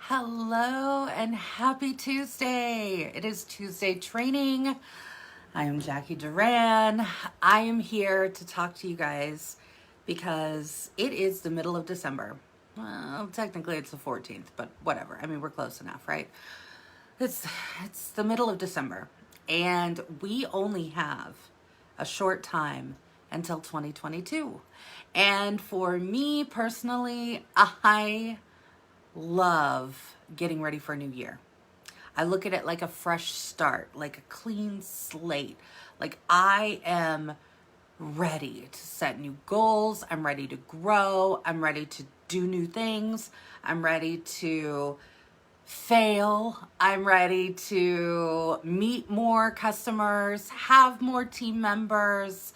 Hello and happy Tuesday. It is Tuesday training. I am Jacqui Duran. I am here to talk to you guys because it is the middle of December. Well, technically it's the 14th, but whatever. I mean, we're close enough, right? It's the middle of December and we only have a short time until 2022. And for me personally, I love getting ready for a new year. I look at it like a fresh start, like a clean slate. Like I am ready to set new goals. I'm ready to grow. I'm ready to do new things. I'm ready to fail. I'm ready to meet more customers, have more team members,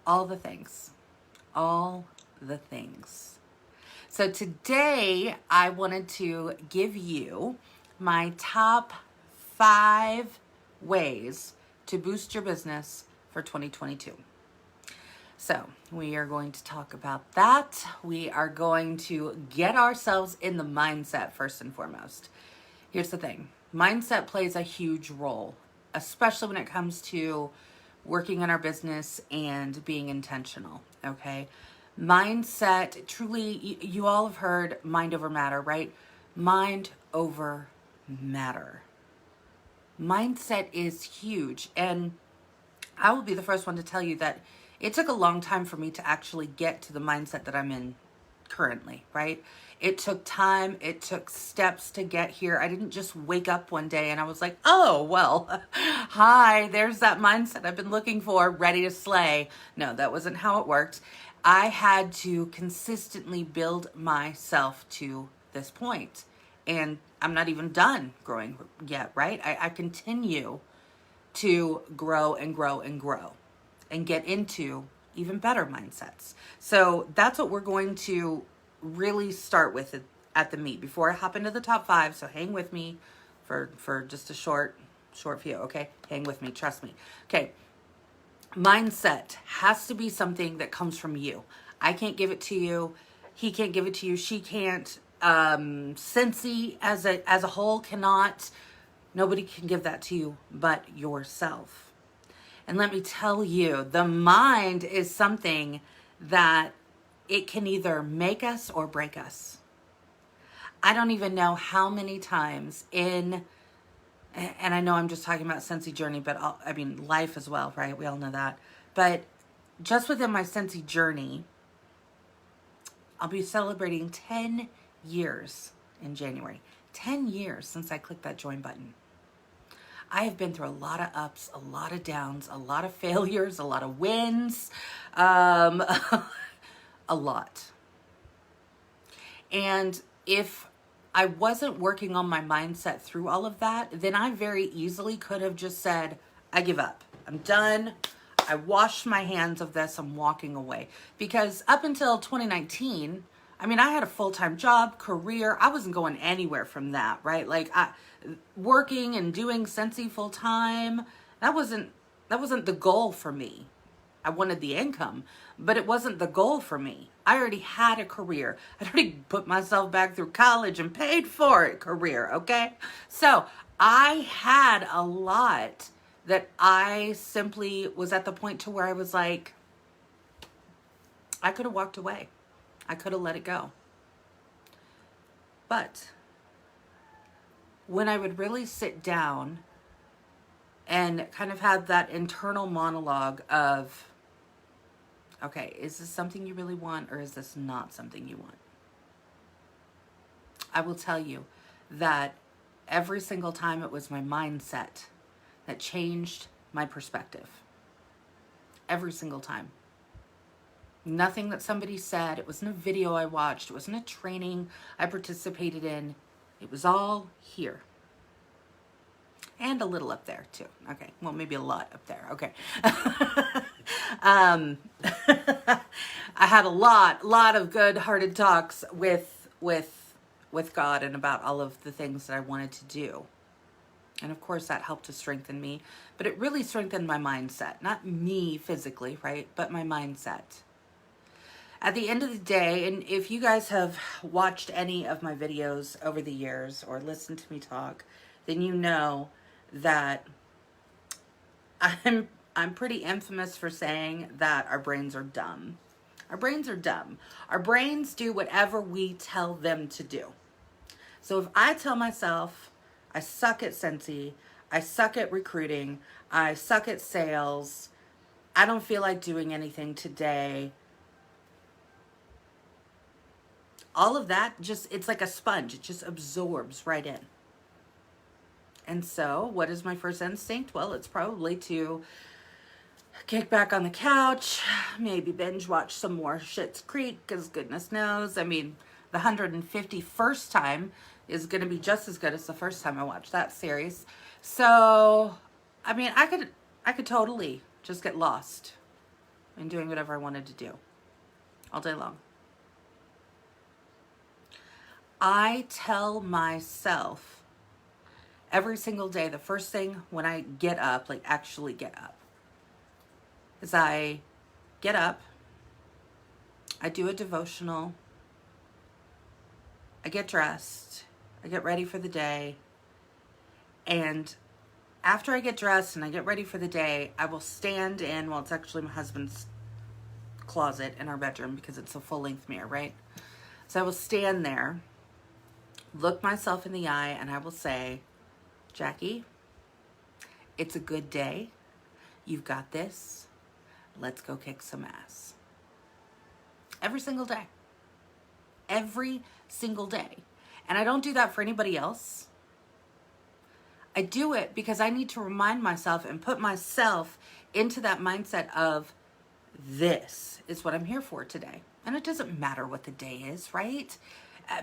all the things. All the things. So today I wanted to give you my top 5 ways to boost your business for 2022. So we are going to talk about that. We are going to get ourselves in the mindset first and foremost. Here's the thing. Mindset plays a huge role, especially when it comes to working in our business and being intentional, okay? Mindset, truly, you all have heard mind over matter, right? Mind over matter. Mindset is huge. And I will be the first one to tell you that it took a long time for me to actually get to the mindset that I'm in currently, right? It took time. It took steps to get here. I didn't just wake up one day and I was like, oh, well, hi, there's that mindset I've been looking for, ready to slay. No, that wasn't how it worked. I had to consistently build myself to this point. And I'm not even done growing yet, right? I continue to grow and grow and grow and get into even better mindsets. So that's what we're going to really start with at the meet before I hop into the top 5. So hang with me for just a short few, okay? Hang with me, trust me. Okay. Mindset has to be something that comes from you. I can't give it to you. He can't give it to you. She can't. Scentsy as a whole cannot. Nobody can give that to you but yourself. And let me tell you, the mind is something that it can either make us or break us. I don't even know how many times and I know I'm just talking about Scentsy journey, but I mean life as well, right? We all know that. But just within my Scentsy journey, I'll be celebrating 10 years in January. 10 years since I clicked that join button. I have been through a lot of ups, a lot of downs, a lot of failures, a lot of wins, a lot. And if I wasn't working on my mindset through all of that, then I very easily could have just said, I give up. I'm done. I wash my hands of this. I'm walking away. Because up until 2019, I mean, I had a full-time job, career. I wasn't going anywhere from that, right? Like working and doing Scentsy full-time, that wasn't the goal for me. I wanted the income, but it wasn't the goal for me. I already had a career. I'd already put myself back through college and paid for it career, okay? So I had a lot that I simply was at the point to where I was like, I could have walked away. I could have let it go. But when I would really sit down and kind of have that internal monologue of, okay, is this something you really want or is this not something you want? I will tell you that every single time it was my mindset that changed my perspective. Every single time. Nothing that somebody said. It wasn't a video I watched. It wasn't a training I participated in. It was all here. And a little up there too. Okay. Well, maybe a lot up there. Okay. I had a lot of good-hearted talks with God and about all of the things that I wanted to do. And of course that helped to strengthen me, but it really strengthened my mindset, not me physically, right? But my mindset. At the end of the day, and if you guys have watched any of my videos over the years or listened to me talk, then you know that I'm pretty infamous for saying that our brains are dumb. Our brains are dumb. Our brains do whatever we tell them to do. So if I tell myself I suck at Scentsy, I suck at recruiting, I suck at sales, I don't feel like doing anything today, all of that just, it's like a sponge. It just absorbs right in. And so what is my first instinct? Well, it's probably to kick back on the couch, maybe binge watch some more Schitt's Creek, because goodness knows, I mean, the 151st time is going to be just as good as the first time I watched that series. So, I mean, I could totally just get lost in doing whatever I wanted to do all day long. I tell myself every single day, the first thing when I get up, like actually get up, is I get up, I do a devotional, I get dressed, I get ready for the day, and after I get dressed and I get ready for the day, I will stand in, well, it's actually my husband's closet in our bedroom because it's a full-length mirror, right? So I will stand there, look myself in the eye, and I will say, Jacqui, it's a good day. You've got this. Let's go kick some ass. Every single day. Every single day. And I don't do that for anybody else. I do it because I need to remind myself and put myself into that mindset of this is what I'm here for today. And it doesn't matter what the day is, right?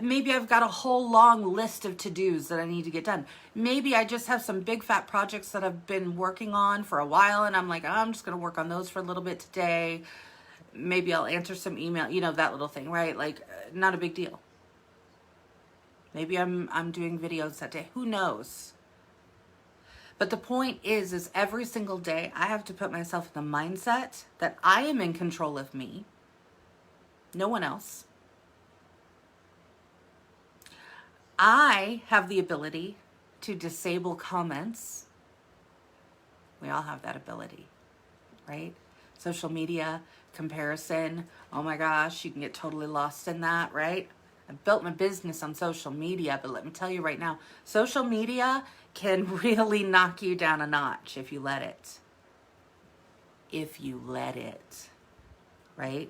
Maybe I've got a whole long list of to-dos that I need to get done. Maybe I just have some big fat projects that I've been working on for a while and I'm like, oh, I'm just going to work on those for a little bit today. Maybe I'll answer some email, you know, that little thing, right? Like, not a big deal. Maybe I'm doing videos that day. Who knows? But the point is every single day I have to put myself in the mindset that I am in control of me. No one else. I have the ability to disable comments. We all have that ability, right? Social media, comparison. Oh my gosh, you can get totally lost in that, right? I built my business on social media, but let me tell you right now, social media can really knock you down a notch if you let it. If you let it, right?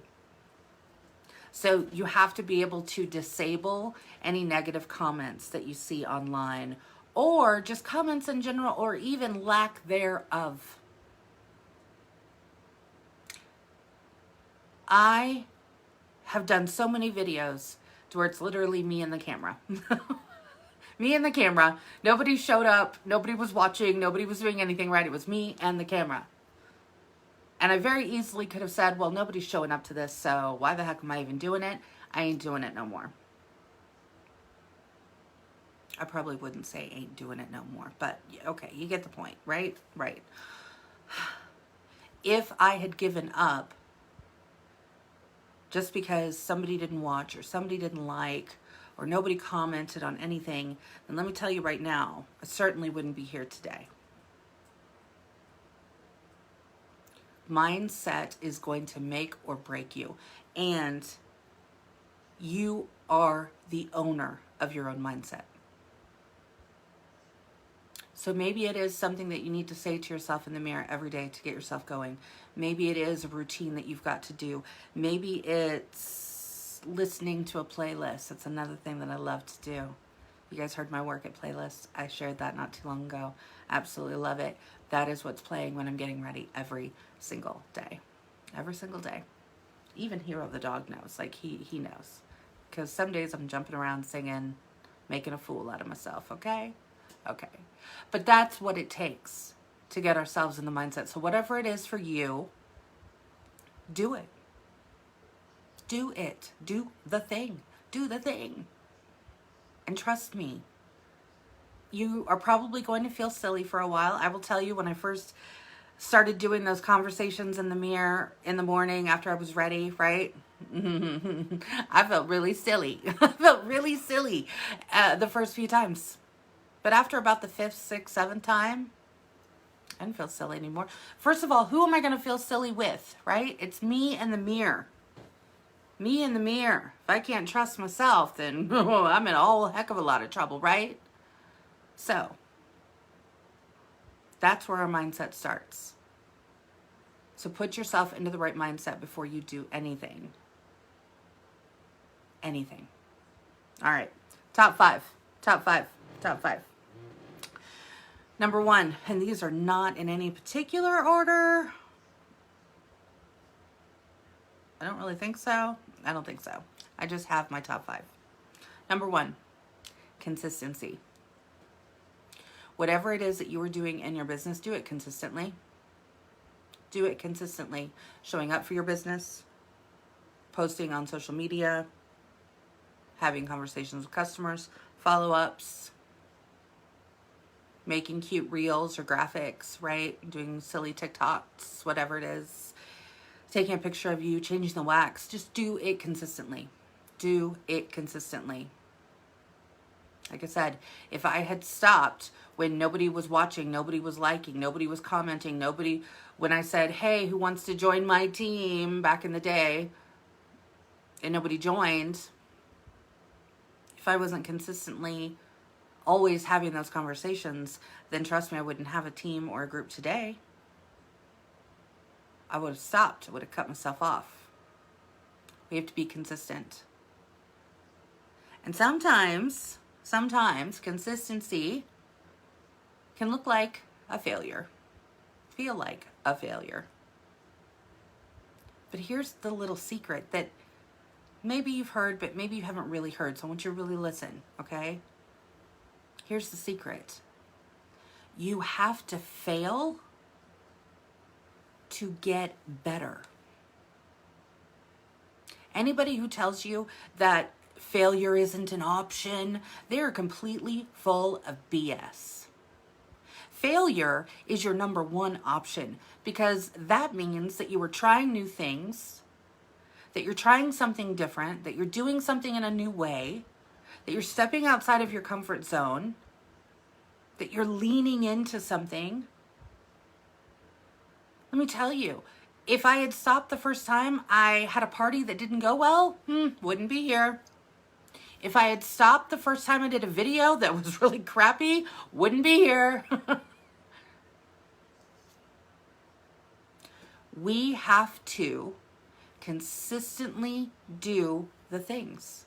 So you have to be able to disable any negative comments that you see online, or just comments in general, or even lack thereof. I have done so many videos to where it's literally me and the camera. Me and the camera. Nobody showed up. Nobody was watching. Nobody was doing anything, right? It was me and the camera. And I very easily could have said, well, nobody's showing up to this, so why the heck am I even doing it? I ain't doing it no more. I probably wouldn't say ain't doing it no more, but okay, you get the point, right? Right. If I had given up just because somebody didn't watch or somebody didn't like or nobody commented on anything, then let me tell you right now, I certainly wouldn't be here today. Mindset is going to make or break you, and you are the owner of your own mindset. So maybe it is something that you need to say to yourself in the mirror every day to get yourself going. Maybe it is a routine that you've got to do. Maybe it's listening to a playlist. That's another thing that I love to do. You guys heard my work at playlists. I shared that not too long ago. Absolutely love it. That is what's playing when I'm getting ready every single day. Every single day. Even Hero the dog knows. Like, he knows. Because some days I'm jumping around singing, making a fool out of myself, okay? Okay. But that's what it takes to get ourselves in the mindset. So whatever it is for you, do it. Do it. Do the thing. Do the thing. And trust me, you are probably going to feel silly for a while. I will tell you, when I first started doing those conversations in the mirror in the morning after I was ready, right? I felt really silly. I felt really silly the first few times. But after about the fifth, sixth, seventh time, I didn't feel silly anymore. First of all, who am I going to feel silly with, right? It's me and the mirror. Me and the mirror. If I can't trust myself, then I'm in a whole heck of a lot of trouble, right? So, that's where our mindset starts. So put yourself into the right mindset before you do anything. Anything. All right. Top five. Top five. Top five. Number one, and these are not in any particular order. I don't really think so. I don't think so. I just have my top five. Number one, consistency. Whatever it is that you are doing in your business, do it consistently. Do it consistently. Showing up for your business, posting on social media, having conversations with customers, follow-ups, making cute reels or graphics, right? Doing silly TikToks, whatever it is. Taking a picture of you, changing the wax. Just do it consistently. Do it consistently. Like I said, if I had stopped when nobody was watching, nobody was liking, nobody was commenting, when I said, hey, who wants to join my team back in the day, and nobody joined, if I wasn't consistently always having those conversations, then trust me, I wouldn't have a team or a group today. I would have stopped. I would have cut myself off. We have to be consistent. And sometimes consistency can look like a failure, feel like a failure. But here's the little secret that maybe you've heard, but maybe you haven't really heard. So I want you to really listen, okay? Here's the secret. You have to fail to get better. Anybody who tells you that failure isn't an option, they're completely full of BS. Failure is your number one option because that means that you are trying new things, that you're trying something different, that you're doing something in a new way, that you're stepping outside of your comfort zone, that you're leaning into something. Let me tell you, if I had stopped the first time I had a party that didn't go well, wouldn't be here. If I had stopped the first time I did a video that was really crappy, wouldn't be here. We have to consistently do the things.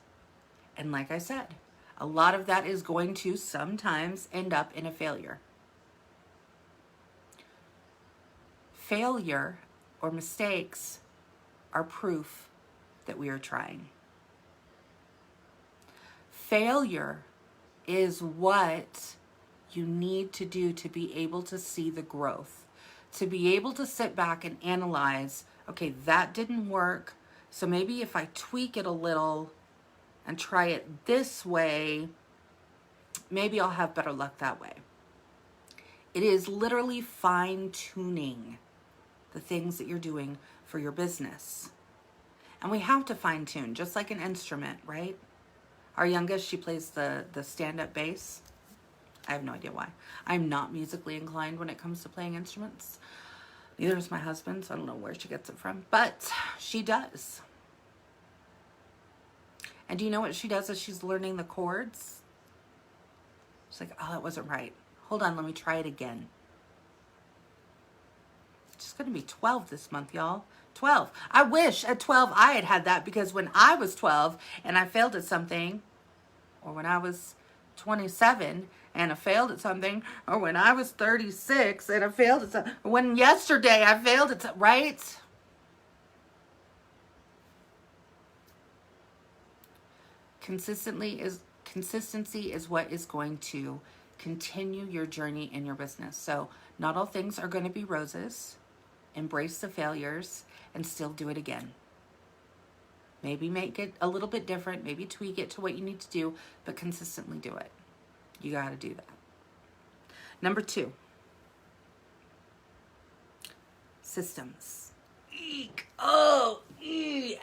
And like I said, a lot of that is going to sometimes end up in a failure. Failure or mistakes are proof that we are trying. Failure is what you need to do to be able to see the growth, to be able to sit back and analyze, okay, that didn't work, so maybe if I tweak it a little and try it this way, maybe I'll have better luck that way. It is literally fine-tuning the things that you're doing for your business. And we have to fine-tune, just like an instrument, right? Our youngest, she plays the stand-up bass. I have no idea why. I'm not musically inclined when it comes to playing instruments. Neither is my husband, so I don't know where she gets it from. But she does. And do you know what she does as she's learning the chords? She's like, oh, that wasn't right. Hold on, let me try it again. She's going to be 12 this month, y'all. 12. I wish at 12 I had had that, because when I was 12 and I failed at something, or when I was 27 and I failed at something, or when I was 36 and I failed at something, when yesterday I failed at something, right? Consistency is what is going to continue your journey in your business. So not all things are going to be roses. Embrace the failures and still do it again. Maybe make it a little bit different, maybe tweak it to what you need to do, but consistently do it. You got to do that. Number 2, systems. eek, oh,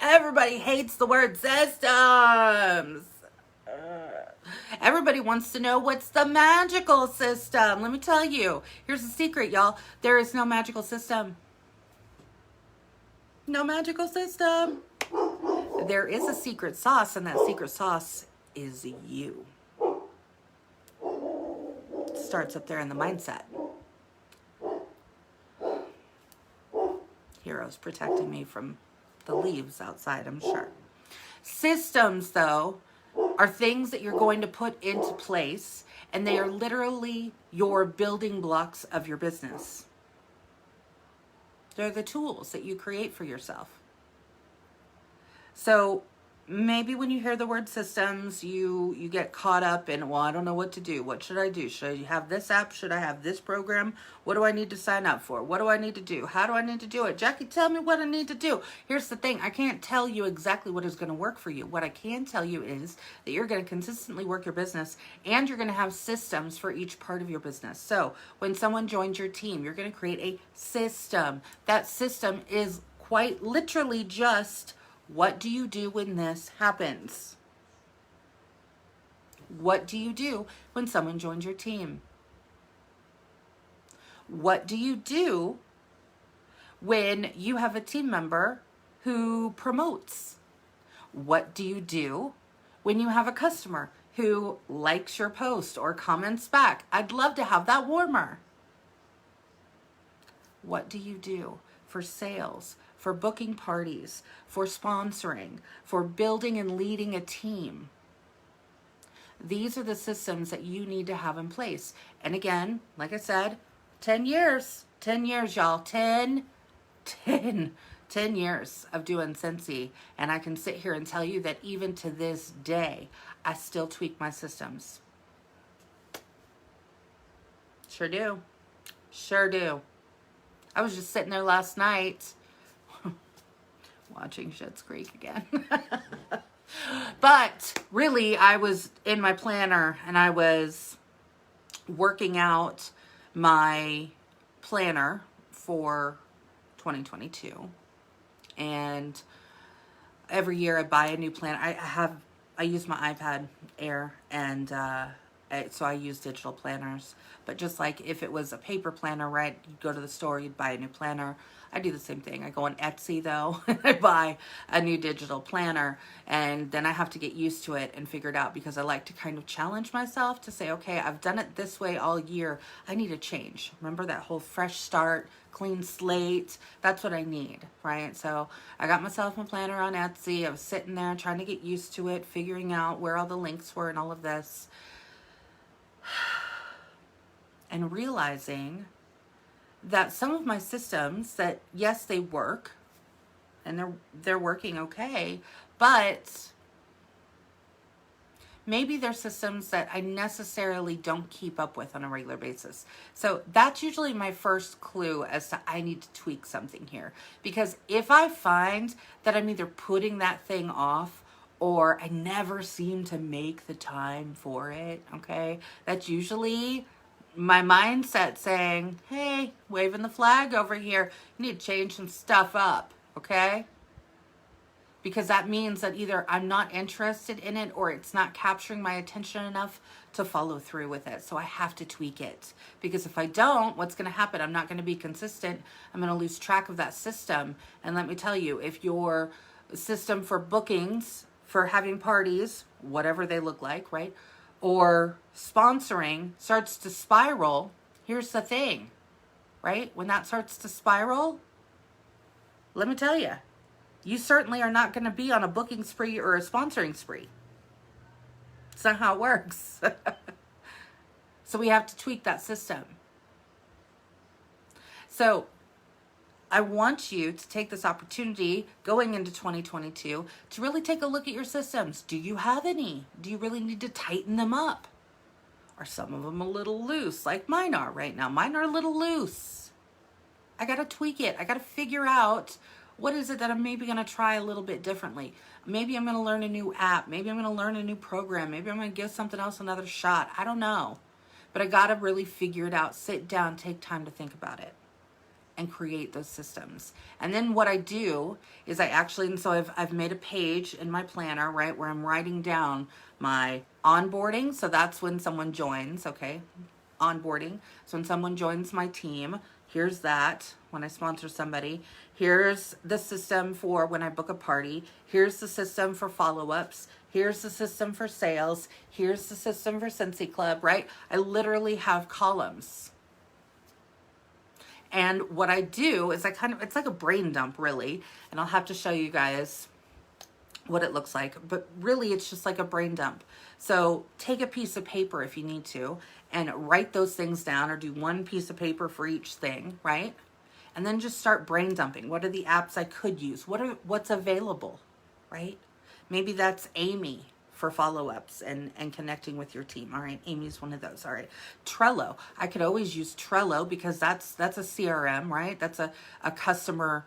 everybody hates the word systems. Everybody wants to know what's the magical system. Let me tell you, here's the secret, y'all. There is no magical system. No magical system. There is a secret sauce, and that secret sauce is you. It starts up there in the mindset. Hero's protecting me from the leaves outside, I'm sure. Systems, though, are things that you're going to put into place, and they are literally your building blocks of your business. They're the tools that you create for yourself. So maybe when you hear the word systems, you get caught up in, well, I don't know what to do. What should I do? Should I have this app? Should I have this program? What do I need to sign up for? What do I need to do? How do I need to do it? Jacqui, tell me what I need to do. Here's the thing. I can't tell you exactly what is going to work for you. What I can tell you is that you're going to consistently work your business, and you're going to have systems for each part of your business. So when someone joins your team, you're going to create a system. That system is quite literally just, what do you do when this happens? What do you do when someone joins your team? What do you do when you have a team member who promotes? What do you do when you have a customer who likes your post or comments back? I'd love to have that warmer. What do you do for sales, for booking parties, for sponsoring, for building and leading a team? These are the systems that you need to have in place. And again, like I said, 10 years, y'all, 10 years of doing Scentsy. And I can sit here and tell you that even to this day, I still tweak my systems. Sure do. Sure do. I was just sitting there last night watching Schitt's Creek again. But really, I was in my planner and I was working out my planner for 2022. And every year I buy a new planner. I use my iPad Air, and so I use digital planners. But just like if it was a paper planner, right, you'd go to the store, you'd buy a new planner. I do the same thing. I go on Etsy, though, and I buy a new digital planner, and then I have to get used to it and figure it out, because I like to kind of challenge myself to say, okay, I've done it this way all year. I need a change. Remember that whole fresh start, clean slate? That's what I need, right? So I got myself a planner on Etsy. I was sitting there trying to get used to it, figuring out where all the links were and all of this, and realizing that some of my systems, that yes, they work and they're working okay, but maybe they're systems that I necessarily don't keep up with on a regular basis. So that's usually my first clue as to I need to tweak something here. Because if I find that I'm either putting that thing off or I never seem to make the time for it, okay, that's usually my mindset saying, hey, waving the flag over here, you need to change some stuff up, okay? Because that means that either I'm not interested in it or it's not capturing my attention enough to follow through with it. So I have to tweak it. Because if I don't, what's going to happen? I'm not going to be consistent. I'm going to lose track of that system. And let me tell you, if your system for bookings, for having parties, whatever they look like, right, or sponsoring starts to spiral, here's the thing, right? When that starts to spiral, let me tell you, you certainly are not going to be on a booking spree or a sponsoring spree. It's not how it works. So we have to tweak that system. So I want you to take this opportunity going into 2022 to really take a look at your systems. Do you have any? Do you really need to tighten them up? Are some of them a little loose, like mine are right now? Mine are a little loose. I got to tweak it. I got to figure out what is it that I'm maybe going to try a little bit differently. Maybe I'm going to learn a new app. Maybe I'm going to learn a new program. Maybe I'm going to give something else another shot. I don't know. But I got to really figure it out. Sit down, take time to think about it. and create those systems. And then what I do is I actually, and so I've made a page in my planner, right, where I'm writing down my onboarding. So that's when someone joins, okay, onboarding. So when someone joins my team, here's that. When I sponsor somebody, here's the system for when I book a party. Here's the system for follow-ups. Here's the system for sales. Here's the system for Scentsy Club, right? I literally have columns. And what I do is it's like a brain dump, really. And I'll have to show you guys what it looks like. But really, it's just like a brain dump. So take a piece of paper if you need to and write those things down, or do one piece of paper for each thing, right? And then just start brain dumping. What are the apps I could use? What's available, right? Maybe that's Amy for follow-ups and connecting with your team. All right, Amy's one of those. All right, Trello. I could always use Trello because that's a CRM, right? That's a customer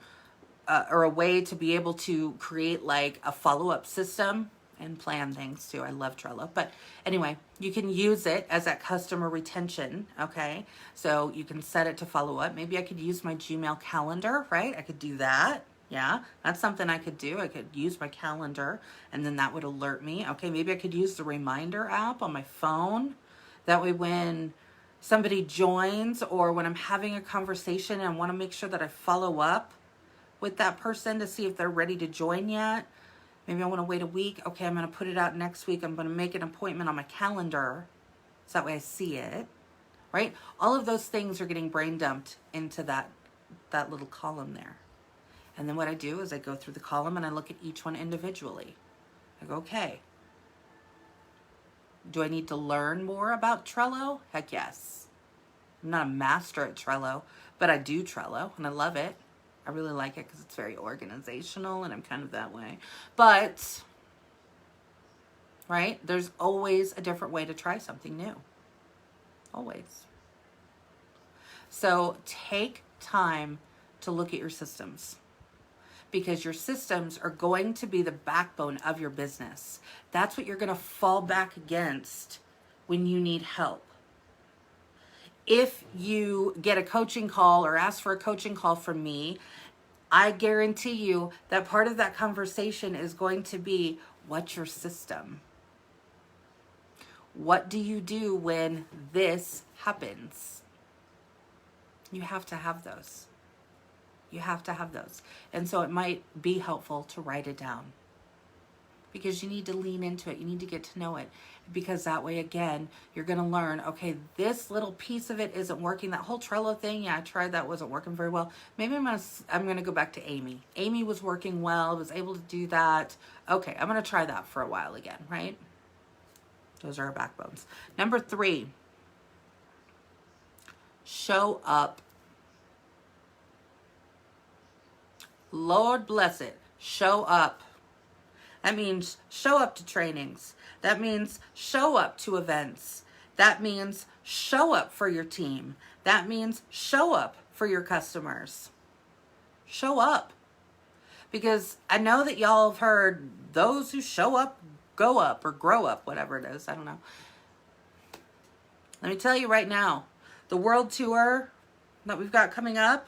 or a way to be able to create like a follow-up system and plan things too. I love Trello. But anyway, you can use it as that customer retention, okay? So you can set it to follow up. Maybe I could use my Gmail calendar, right? I could do that. Yeah, that's something I could do. I could use my calendar and then that would alert me. Okay, maybe I could use the reminder app on my phone. That way when somebody joins or when I'm having a conversation and I want to make sure that I follow up with that person to see if they're ready to join yet. Maybe I want to wait a week. Okay, I'm going to put it out next week. I'm going to make an appointment on my calendar so that way I see it, right? All of those things are getting brain dumped into that little column there. And then what I do is I go through the column and I look at each one individually. I go, okay, do I need to learn more about Trello? Heck yes. I'm not a master at Trello, but I do Trello and I love it. I really like it because it's very organizational and I'm kind of that way. But, right, there's always a different way to try something new. Always. So take time to look at your systems, because your systems are going to be the backbone of your business. That's what you're going to fall back against when you need help. If you get a coaching call or ask for a coaching call from me, I guarantee you that part of that conversation is going to be, what's your system? What do you do when this happens? You have to have those. You have to have those. And so it might be helpful to write it down, because you need to lean into it. You need to get to know it, because that way, again, you're going to learn, okay, this little piece of it isn't working. That whole Trello thing, yeah, I tried that, wasn't working very well. Maybe I'm going to go back to Amy. Amy was working well, was able to do that. Okay, I'm going to try that for a while again, right? Those are our backbones. Number 3, show up. Lord bless it. Show up. That means show up to trainings. That means show up to events. That means show up for your team. That means show up for your customers. Show up. Because I know that y'all have heard those who show up, go up, or grow up, whatever it is. I don't know. Let me tell you right now, the world tour that we've got coming up,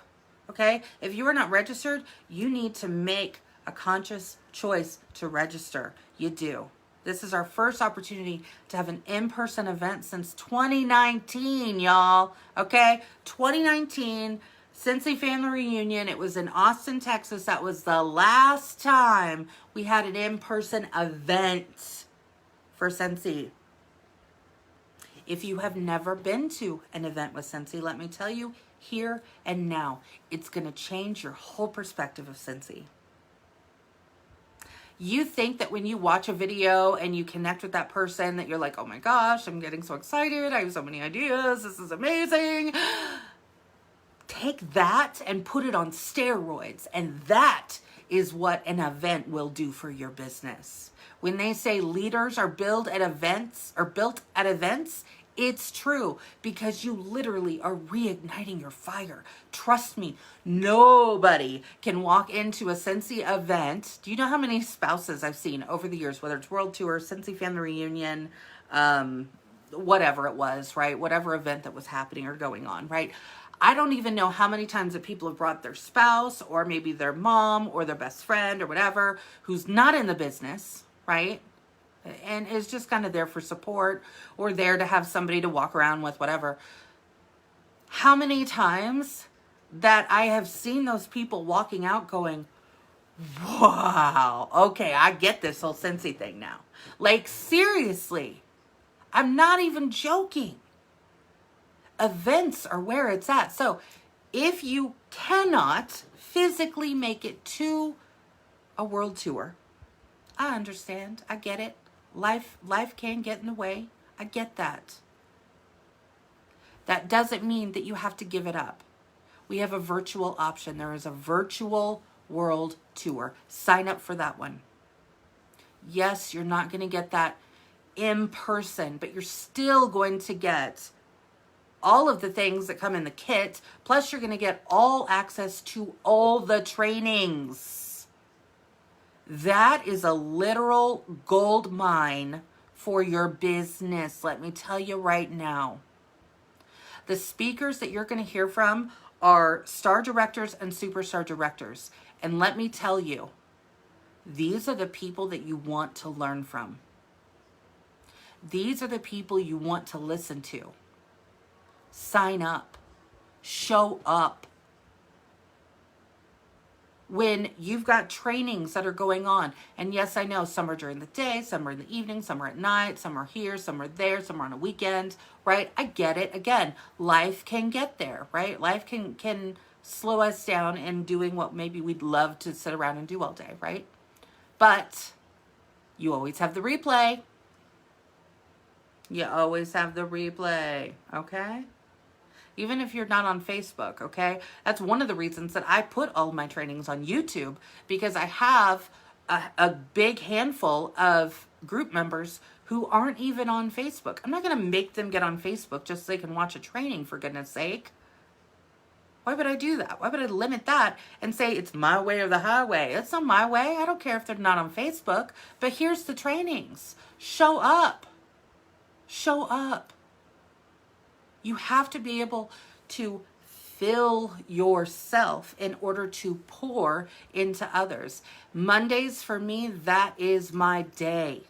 okay, if you are not registered, you need to make a conscious choice to register. You do. This is our first opportunity to have an in-person event since 2019, y'all. Okay, 2019, Scentsy Family Reunion. It was in Austin, Texas. That was the last time we had an in-person event for Scentsy. If you have never been to an event with Scentsy, let me tell you, here and now, it's going to change your whole perspective of Scentsy. You think that when you watch a video and you connect with that person that you're like, oh my gosh, I'm getting so excited. I have so many ideas. This is amazing. Take that and put it on steroids. And that is what an event will do for your business. When they say leaders are built at events, it's true, because you literally are reigniting your fire. Trust me, nobody can walk into a Scentsy event. Do you know how many spouses I've seen over the years, whether it's World Tour, Scentsy Family Reunion, whatever it was, right? Whatever event that was happening or going on, right? I don't even know how many times that people have brought their spouse or maybe their mom or their best friend or whatever who's not in the business, right? And is just kind of there for support or there to have somebody to walk around with, whatever. How many times that I have seen those people walking out going, wow, okay, I get this whole Scentsy thing now. Like, seriously, I'm not even joking. Events are where it's at. So if you cannot physically make it to a world tour, I understand. I get it. Life can get in the way. I get that. That doesn't mean that you have to give it up. We have a virtual option. There is a virtual world tour. Sign up for that one. Yes, you're not going to get that in person, but you're still going to get all of the things that come in the kit. Plus, you're going to get all access to all the trainings. That is a literal gold mine for your business. Let me tell you right now. The speakers that you're going to hear from are star directors and superstar directors. And let me tell you, these are the people that you want to learn from. These are the people you want to listen to. Sign up. Show up. When you've got trainings that are going on, and yes, I know some are during the day, some are in the evening, some are at night, some are here, some are there, some are on a weekend, right? I get it. Again, life can get there, right? Life can slow us down in doing what maybe we'd love to sit around and do all day, right? But you always have the replay. You always have the replay, okay? Even if you're not on Facebook, okay? That's one of the reasons that I put all of my trainings on YouTube, because I have a big handful of group members who aren't even on Facebook. I'm not going to make them get on Facebook just so they can watch a training, for goodness sake. Why would I do that? Why would I limit that and say it's my way or the highway? It's not my way. I don't care if they're not on Facebook. But here's the trainings. Show up. Show up. You have to be able to fill yourself in order to pour into others. Mondays for me, that is my day.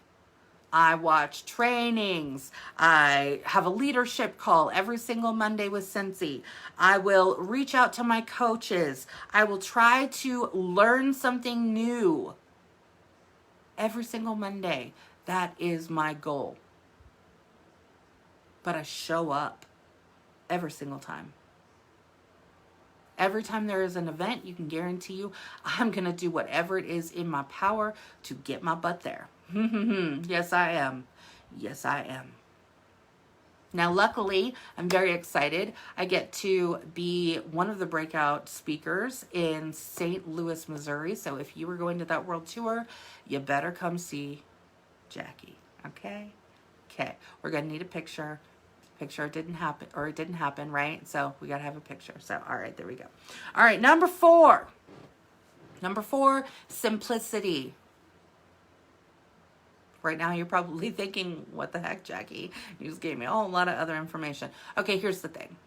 I watch trainings. I have a leadership call every single Monday with Scentsy. I will reach out to my coaches. I will try to learn something new every single Monday. That is my goal. But I show up every single time. Every time there is an event, you can guarantee you I'm going to do whatever it is in my power to get my butt there. Yes, I am. Yes, I am. Now, luckily, I'm very excited. I get to be one of the breakout speakers in St. Louis, Missouri. So if you were going to that world tour, you better come see Jacqui. Okay? Okay. We're going to need a picture. Picture didn't happen, or it didn't happen, right? So we got to have a picture. So, all right, there we go. All right, number 4. Number 4, simplicity. Right now, you're probably thinking, what the heck, Jacqui? You just gave me a whole lot of other information. Okay, here's the thing.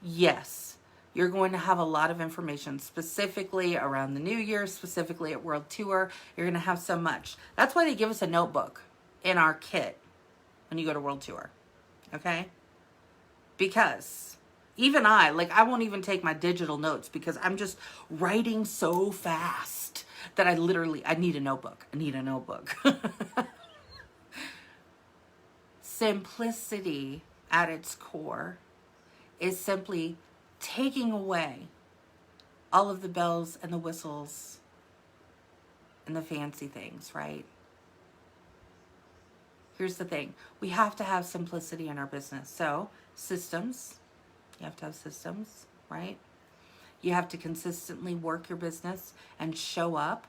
Yes, you're going to have a lot of information, specifically around the New Year, specifically at World Tour. You're going to have so much. That's why they give us a notebook in our kit when you go to World Tour. Okay? Because even I won't even take my digital notes because I'm just writing so fast that I need a notebook. I need a notebook. Simplicity at its core is simply taking away all of the bells and the whistles and the fancy things, right? Here's the thing. We have to have simplicity in our business. So, systems. You have to have systems, right? You have to consistently work your business and show up.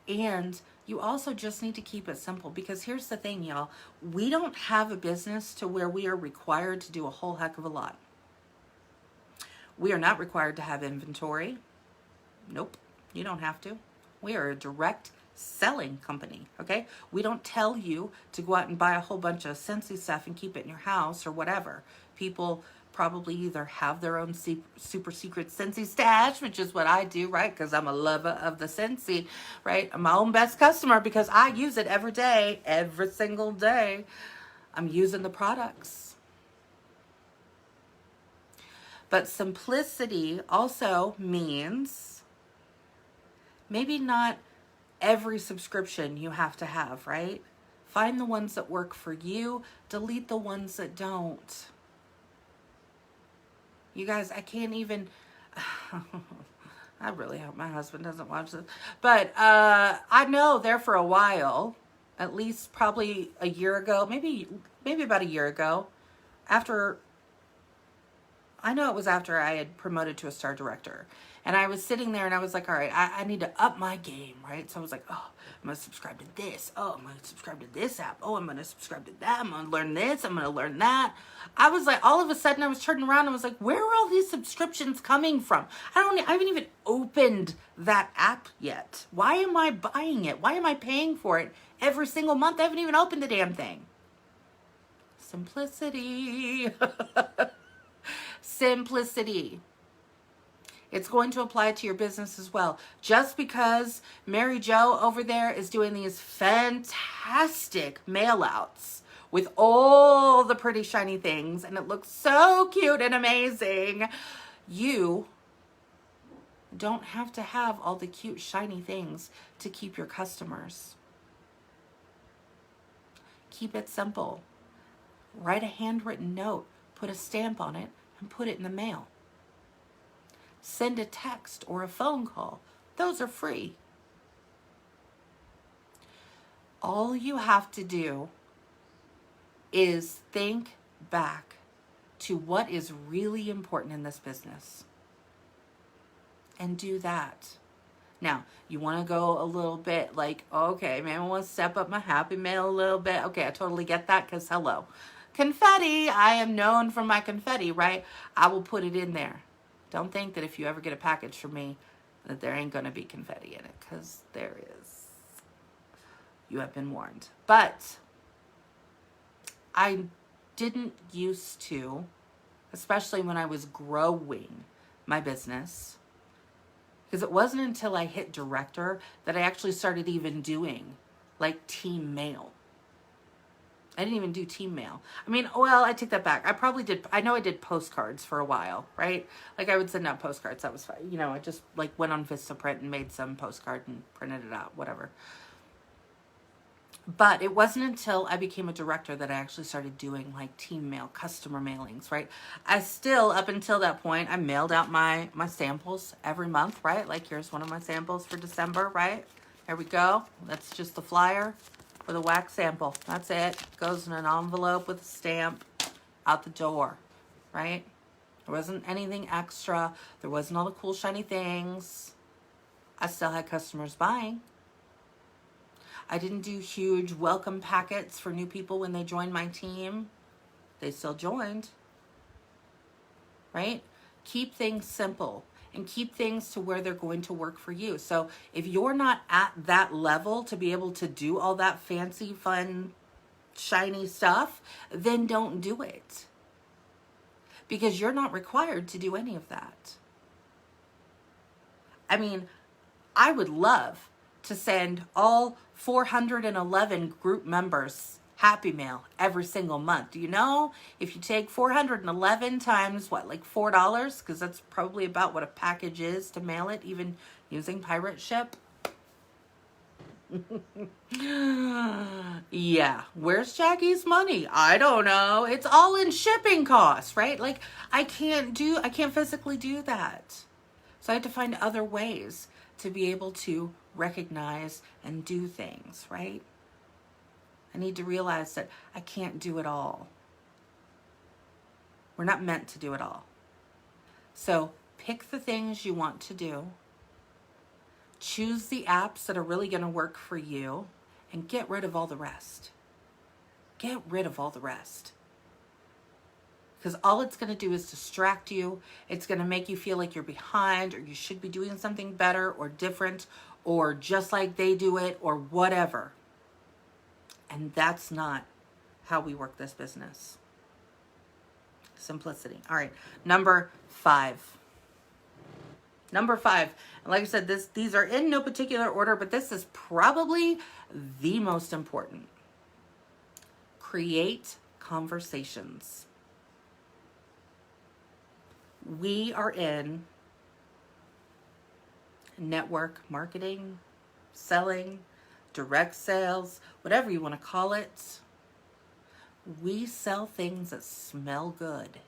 And you also just need to keep it simple, because here's the thing, y'all. We don't have a business to where we are required to do a whole heck of a lot. We are not required to have inventory. Nope, you don't have to. We are a direct selling company, okay? We don't tell you to go out and buy a whole bunch of Scentsy stuff and keep it in your house or whatever. People probably either have their own super secret Scentsy stash, which is what I do, right? Because I'm a lover of the Scentsy, right? I'm my own best customer because I use it every day, every single day. I'm using the products. But simplicity also means maybe not every subscription you have to have, right? Find the ones that work for you, delete the ones that don't. You guys, I can't even, I really hope my husband doesn't watch this, but I know there for a while, at least probably a year ago, maybe about a year ago, after, I know it was after I had promoted to a star director. And I was sitting there and I was like, all right, I need to up my game, right? So I was like, oh, I'm going to subscribe to this. Oh, I'm going to subscribe to this app. Oh, I'm going to subscribe to that. I'm going to learn this. I'm going to learn that. I was like, all of a sudden I was turning around and I was like, where are all these subscriptions coming from? I haven't even opened that app yet. Why am I buying it? Why am I paying for it every single month? I haven't even opened the damn thing. Simplicity. Simplicity. It's going to apply to your business as well. Just because Mary Jo over there is doing these fantastic mail outs with all the pretty shiny things and it looks so cute and amazing, you don't have to have all the cute shiny things to keep your customers. Keep it simple. Write a handwritten note, put a stamp on it, and put it in the mail. Send a text or a phone call. Those are free. All you have to do is think back to what is really important in this business and do that. Now, you want to go a little bit like, okay, maybe I want to step up my happy mail a little bit. Okay, I totally get that because hello. Confetti, I am known for my confetti, right? I will put it in there. Don't think that if you ever get a package from me that there ain't going to be confetti in it, because there is. You have been warned. But I didn't used to, especially when I was growing my business, because it wasn't until I hit director that I actually started even doing like team mail. I didn't even do team mail. I mean, well, I take that back. I probably did. I know I did postcards for a while, right? Like I would send out postcards. That was fine. You know, I just like went on Vistaprint and made some postcard and printed it out, whatever. But it wasn't until I became a director that I actually started doing like team mail, customer mailings, right? I still, up until that point, I mailed out my samples every month, right? Like here's one of my samples for December, right? There we go. That's just the flyer with a wax sample. That's it. Goes in an envelope with a stamp out the door, right? There wasn't anything extra. There wasn't all the cool shiny things. I still had customers buying. I didn't do huge welcome packets for new people when they joined my team. They still joined, right? Keep things simple and keep things to where they're going to work for you. So if you're not at that level to be able to do all that fancy, fun, shiny stuff, then don't do it. Because you're not required to do any of that. I mean, I would love to send all 411 group members Happy Mail every single month. Do you know if you take 411 times what, like $4? Because that's probably about what a package is to mail it, even using pirate ship. Yeah, where's Jacqui's money? I don't know. It's all in shipping costs, right? Like I can't physically do that. So I had to find other ways to be able to recognize and do things, right? I need to realize that I can't do it all. We're not meant to do it all. So pick the things you want to do. Choose the apps that are really going to work for you and get rid of all the rest. Get rid of all the rest. Because all it's going to do is distract you. It's going to make you feel like you're behind or you should be doing something better or different or just like they do it or whatever. And that's not how we work this business. Simplicity. All right. Number 5. Number 5. And like I said, these are in no particular order, but this is probably the most important. Create conversations. We are in network marketing, selling, direct sales, whatever you want to call it. We sell things that smell good.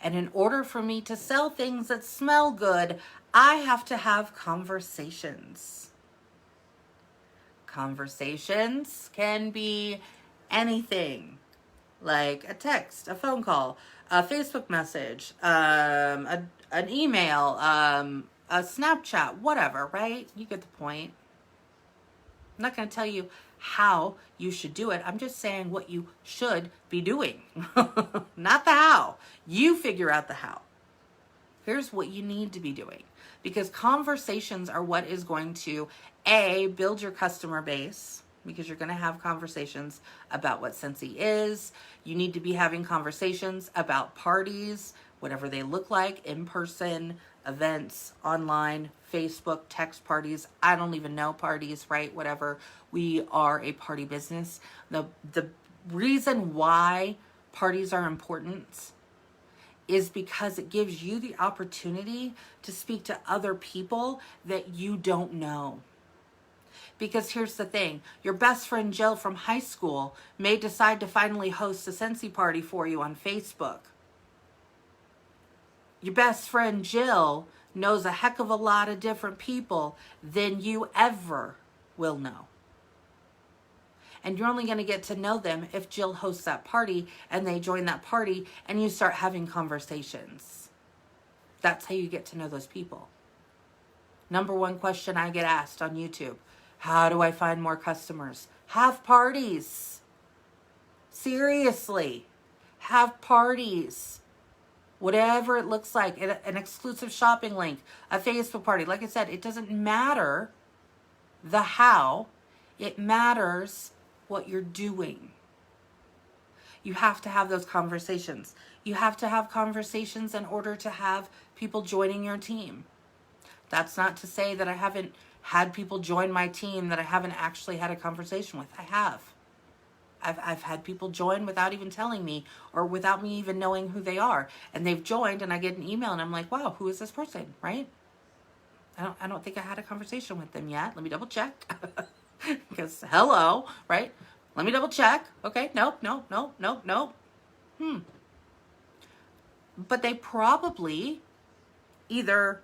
And in order for me to sell things that smell good, I have to have conversations. Conversations can be anything, like a text, a phone call, a Facebook message, an email, a Snapchat, whatever, right? You get the point. I'm not going to tell you how you should do it. I'm just saying what you should be doing, not the how. You figure out the how. Here's what you need to be doing, because conversations are what is going to, A, build your customer base, because you're going to have conversations about what Scentsy is. You need to be having conversations about parties, whatever they look like, in person, events, online, Facebook, text parties. I don't even know parties, right? Whatever. We are a party business. The reason why parties are important is because it gives you the opportunity to speak to other people that you don't know. Because here's the thing, your best friend Jill from high school may decide to finally host a Scentsy party for you on Facebook. Your best friend Jill knows a heck of a lot of different people than you ever will know. And you're only going to get to know them if Jill hosts that party and they join that party and you start having conversations. That's how you get to know those people. Number 1 question I get asked on YouTube: how do I find more customers? Have parties. Seriously, have parties. Whatever it looks like, an exclusive shopping link, a Facebook party. Like I said, it doesn't matter the how, it matters what you're doing. You have to have those conversations. You have to have conversations in order to have people joining your team. That's not to say that I haven't had people join my team that I haven't actually had a conversation with. I have. I've had people join without even telling me or without me even knowing who they are. And they've joined and I get an email and I'm like, wow, who is this person, right? I don't think I had a conversation with them yet. Let me double check. Because hello, right? Let me double check. Okay, nope. But they probably either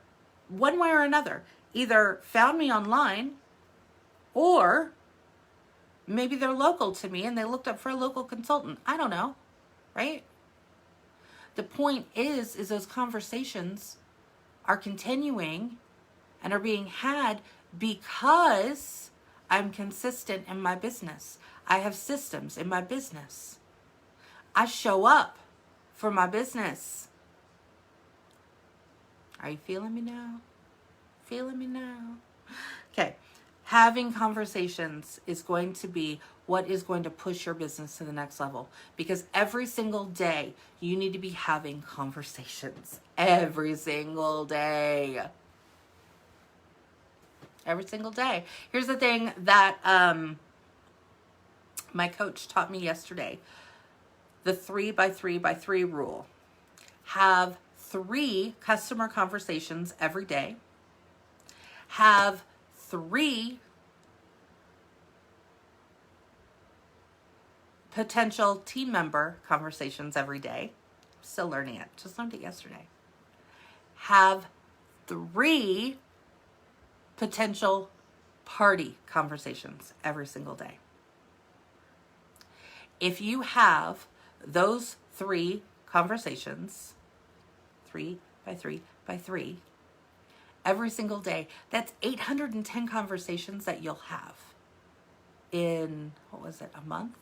one way or another, either found me online or maybe they're local to me and they looked up for a local consultant. I don't know, right? The point is those conversations are continuing and are being had because I'm consistent in my business. I have systems in my business. I show up for my business. Are you feeling me now? Feeling me now? Okay. Having conversations is going to be what is going to push your business to the next level, because every single day you need to be having conversations. Every single day. Every single day. Here's the thing that my coach taught me yesterday. The 3x3x3 rule. Have 3 customer conversations every day. Have 3 potential team member conversations every day. Still learning it. Just learned it yesterday. Have 3 potential party conversations every single day. If you have those 3 conversations, 3x3x3, every single day, that's 810 conversations that you'll have in, what was it, a month?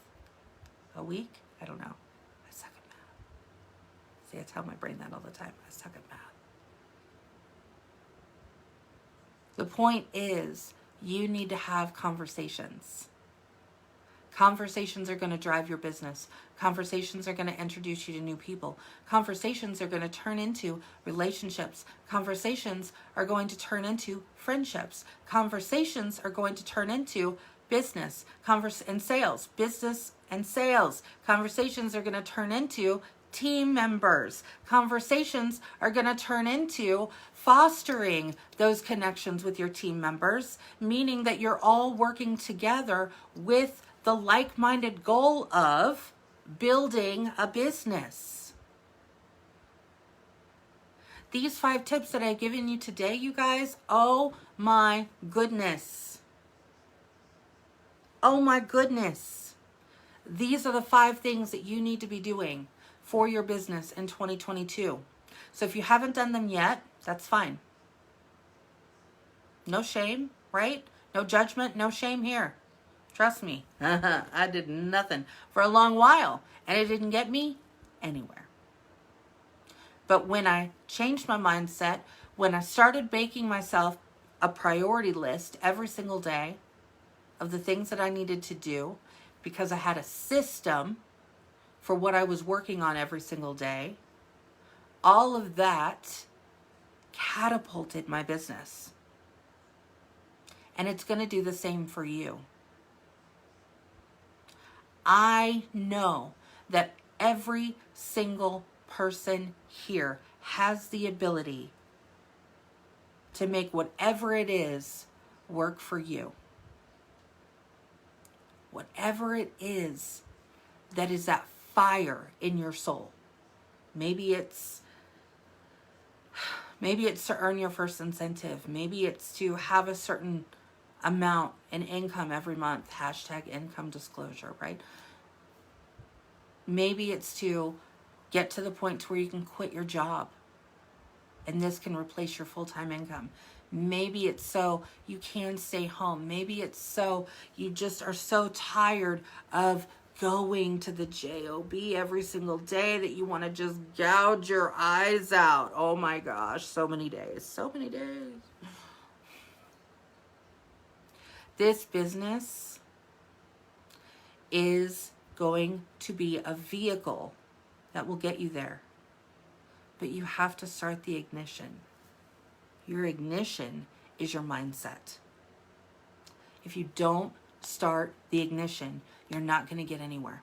A week? I don't know. I suck at math. See, I tell my brain that all the time. I suck at math. The point is, you need to have conversations. Conversations are going to drive your business. Conversations are going to introduce you to new people. Conversations are going to turn into relationships. Conversations are going to turn into friendships. Conversations are going to turn into business and sales. Business and sales. Conversations are going to turn into team members. Conversations are going to turn into fostering those connections with your team members, meaning that you're all working together with the like-minded goal of building a business. These 5 tips that I've given you today, you guys, oh my goodness. Oh my goodness. These are the 5 things that you need to be doing for your business in 2022. So if you haven't done them yet, that's fine. No shame, right? No judgment, no shame here. Trust me, I did nothing for a long while, and it didn't get me anywhere. But when I changed my mindset, when I started making myself a priority list every single day of the things that I needed to do, because I had a system for what I was working on every single day, all of that catapulted my business. And it's going to do the same for you. I know that every single person here has the ability to make whatever it is work for you. Whatever it is that is that fire in your soul. Maybe it's to earn your first incentive. Maybe it's to have a certain amount in income every month, hashtag income disclosure, right? Maybe it's to get to the point to where you can quit your job and this can replace your full-time income. Maybe it's so you can stay home. Maybe it's so you just are so tired of going to the job every single day that you want to just gouge your eyes out. Oh my gosh, so many days, so many days. This business is going to be a vehicle that will get you there. But you have to start the ignition. Your ignition is your mindset. If you don't start the ignition, you're not going to get anywhere.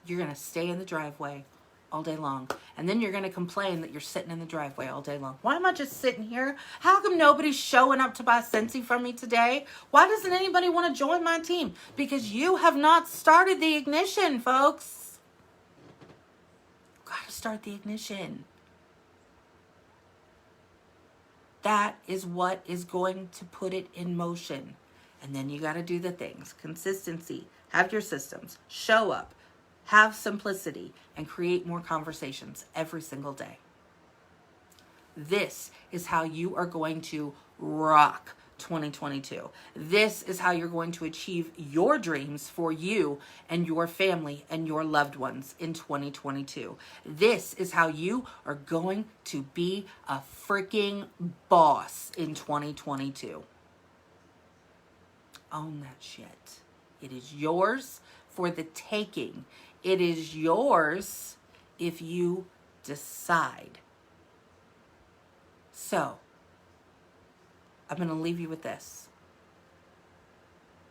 You're going to stay in the driveway all day long. And then you're going to complain that you're sitting in the driveway all day long. Why am I just sitting here? How come nobody's showing up to buy Scentsy from me today? Why doesn't anybody want to join my team? Because you have not started the ignition, folks. You've got to start the ignition. That is what is going to put it in motion. And then you got to do the things. Consistency. Have your systems. Show up. Have simplicity. And create more conversations every single day. This is how you are going to rock 2022. This is how you're going to achieve your dreams for you and your family and your loved ones in 2022. This is how you are going to be a freaking boss in 2022. Own that shit. It is yours for the taking. It is yours if you decide. So, I'm going to leave you with this.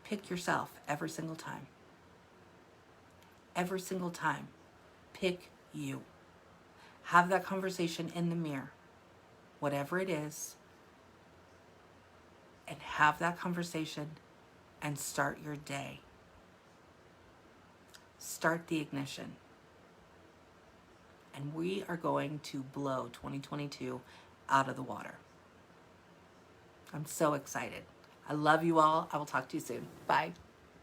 Pick yourself every single time. Every single time. Pick you. Have that conversation in the mirror, whatever it is, and have that conversation and start your day. Start the ignition. And we are going to blow 2022 out of the water. I'm so excited. I love you all. I will talk to you soon. Bye.